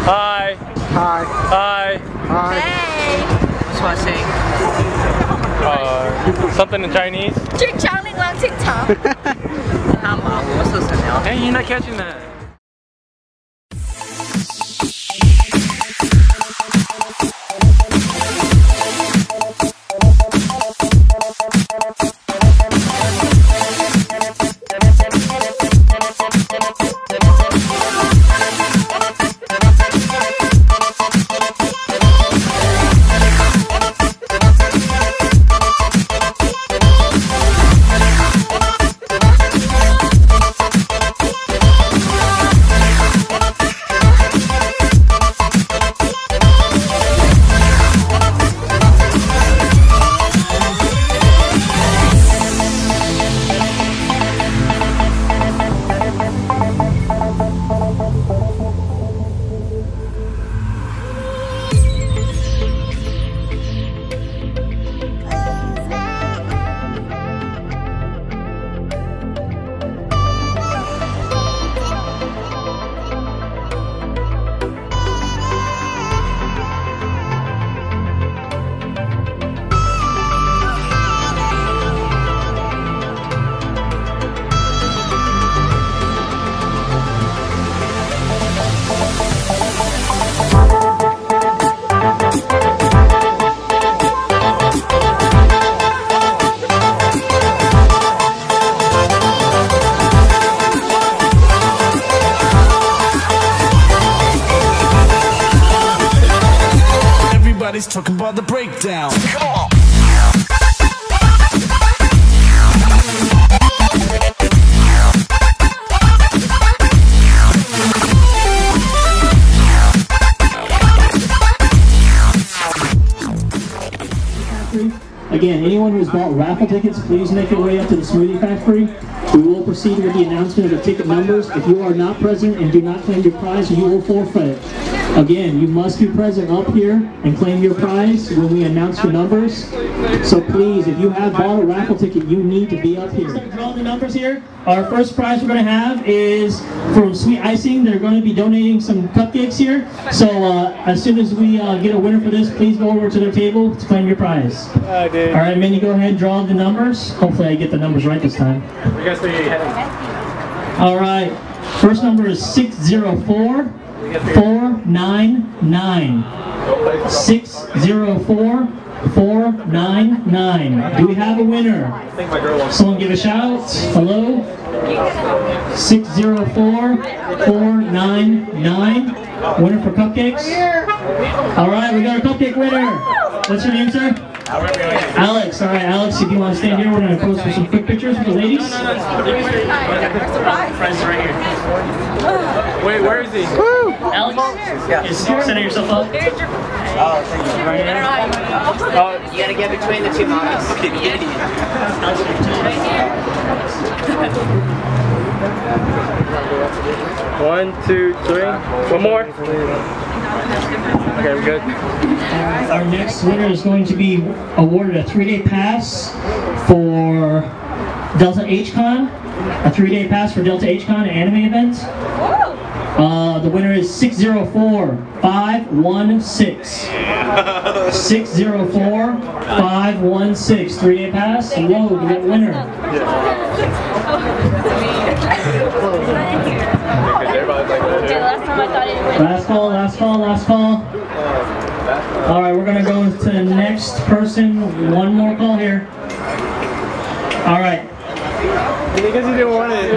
Hi. Hi. Hi. Hi. Hey. What's my saying? Something in Chinese. 最长令郎清场。他马博士神聊。 Hey, you're not catching that. Everybody's talking about the breakdown. Come on. Again, anyone who's bought raffle tickets, please make your way up to the Smoothie Factory. We will proceed with the announcement of the ticket numbers. If you are not present and do not claim your prize, you will forfeit. Again, you must be present up here and claim your prize when we announce the numbers. So please, if you have bought a raffle ticket, you need to be up here. Drawing the numbers here. Our first prize we're going to have is from Sweet Icing. They're going to be donating some cupcakes here. So as soon as we get a winner for this, please go over to their table to claim your prize. I did. All right, Minnie, go ahead and draw the numbers. Hopefully I get the numbers right this time. You guys think you're heading? All right, first number is 604-499. 604-499. Do we have a winner? I think my girl wants. Someone give a shout. Hello? 604-499. Winner for cupcakes? All right, we got a cupcake winner. What's your name, sir? Alex. All right, Alex, if you want to stand here, we're going to pose for some quick pictures with the ladies. Friends right here. Wait, where is he? Alex? Yeah. Center yourself up. Oh, thank you. Right here. You gotta get between the two models. One, two, three. One more. Okay, we're good. Our next winner is going to be awarded a 3-day pass for Delta H-Con. A 3-day pass for Delta H-Con, an anime event. The winner is 604-516. 604-516. 3-day pass. Hello, we got a winner. Last call, last call, last call. All right, we're going to go to the next person. One more call here. All right. Because he didn't want it.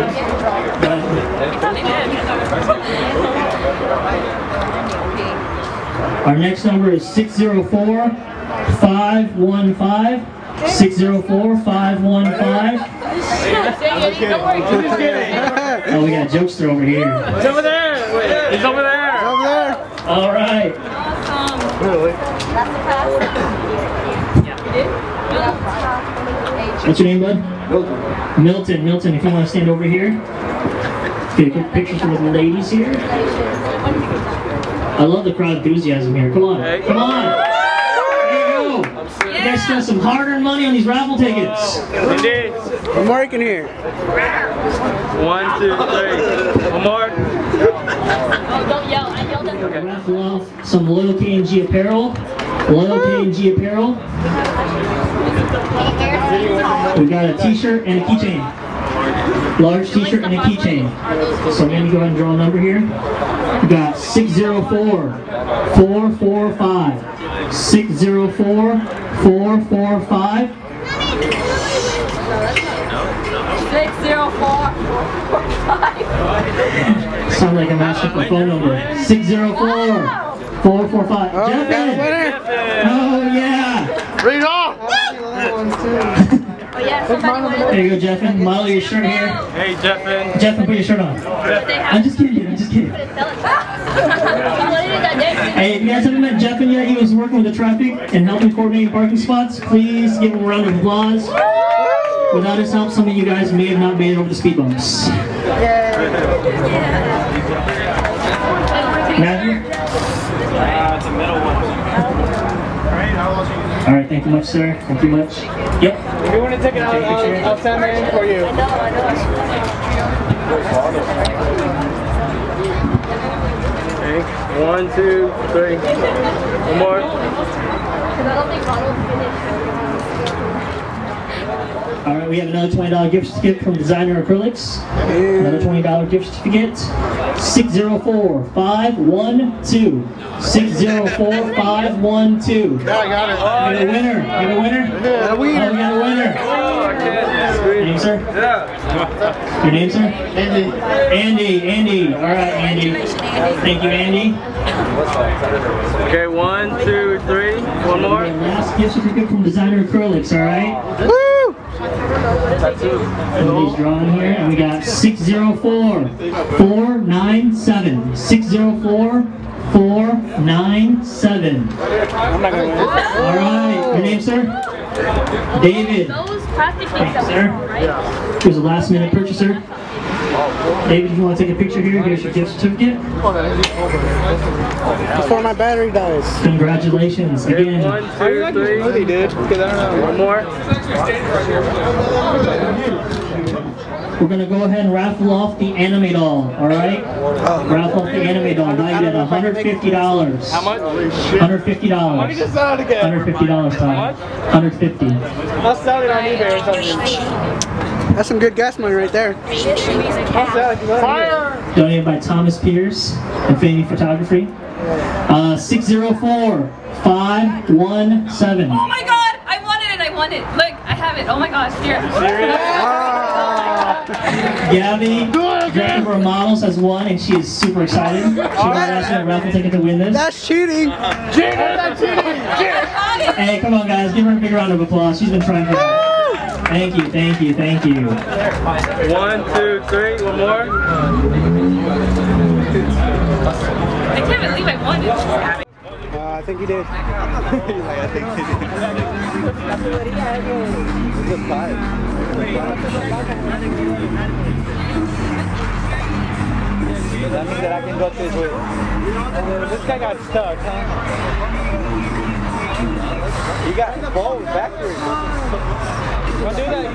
Our next number is 604-515. 604-515. Oh, we got a jokester over here. He's over there. Wait, he's over there. He's over there. All right. Really? What's your name, bud? Milton. Milton, if you want to stand over here. Get a quick picture with the ladies here. I love the crowd enthusiasm here. Come on. Come on. There you go. You guys spent some hard-earned money on these raffle tickets. Indeed. I'm working here. 1, 2, 3. One more. Oh, don't yell. I yelled at to raffle off some Loyal K&G apparel. Loyal K&G apparel. We got a t-shirt and a keychain. Large t-shirt and a keychain. So I'm going to go ahead and draw a number here. We got 604-445. 604-445. 60445. Sound like I'm asking for a phone number. 604-445. Jeffin! Oh yeah! Read off! Oh yeah, somebody There you go, Jeffin. Model your shirt here. Hey, Jeffin. Jeffin, put your shirt on. I'm just kidding. I'm just kidding. Hey, if you guys haven't met Jeffin yet, he was working with the traffic and helping coordinate parking spots. Please give him a round of applause. Without his help, some of you guys may have not made it over the speed bumps. Matthew? It's a middle one. All right, thank you much, sir. Thank you much. Yep. If you want to take it out, I'll send it in for you. Okay, 1, 2, 3. One more. All right, we have another $20 gift certificate from Designer Acrylics. Another $20 gift certificate. 604-512. 604-512. Yeah, I got it. We got a winner. We got a winner. Yeah, We got a winner. Oh, I can't. Name, sir? Yeah. Your name, sir? Andy. All right, Andy. Thank you, Andy. Okay, 1, 2, 3. One more. And last gift certificate from Designer Acrylics. All right. Somebody's drawing here, and we got 604-497. 604-497. I'm not going to win. All right. Your name, sir? David. Those plastic things Thank you, that sir. we right? He was a last-minute purchaser. David, you want to take a picture here? Here's your gift certificate. Before my battery dies. Congratulations again. 1, 2, 3. dude? Because I don't know. One more. We're going to go ahead and raffle off the anime doll, all right? Raffle off the anime doll, valued at $150. How much? $150. Let me just sell it again. $150, Tom. $150. I'll sell it on eBay or something. That's some good gas money right there. I'll sell it. Fire! Donated by Thomas Pierce, Infinity Photography. 604-517. Oh my god! I won it! I won it! Look, I have it. Oh my gosh, here. Gabby, one of our models, has won, and she is super excited. She bought us a raffle ticket to win this. That's cheating. Hey, come on, guys, give her a big round of applause. She's been trying for that. Thank you. 1, 2, 3. One more. I can't believe I won it. I think you did. That means that I can go this way. This guy got stuck, huh? You got forward, backwards. Don't do that.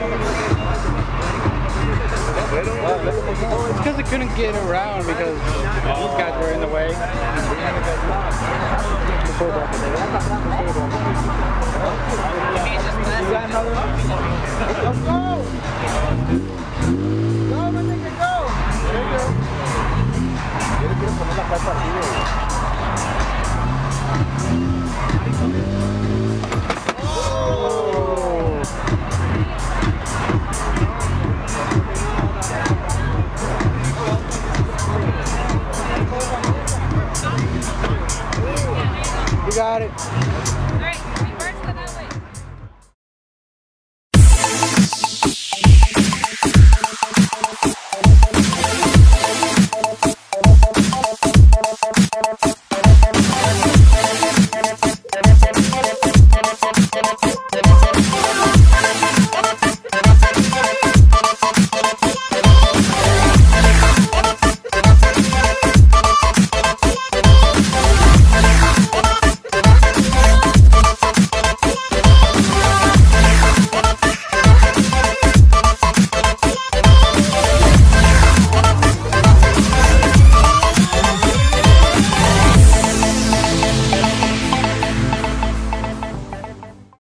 It's because it couldn't get around because these guys were in the way. Let's go!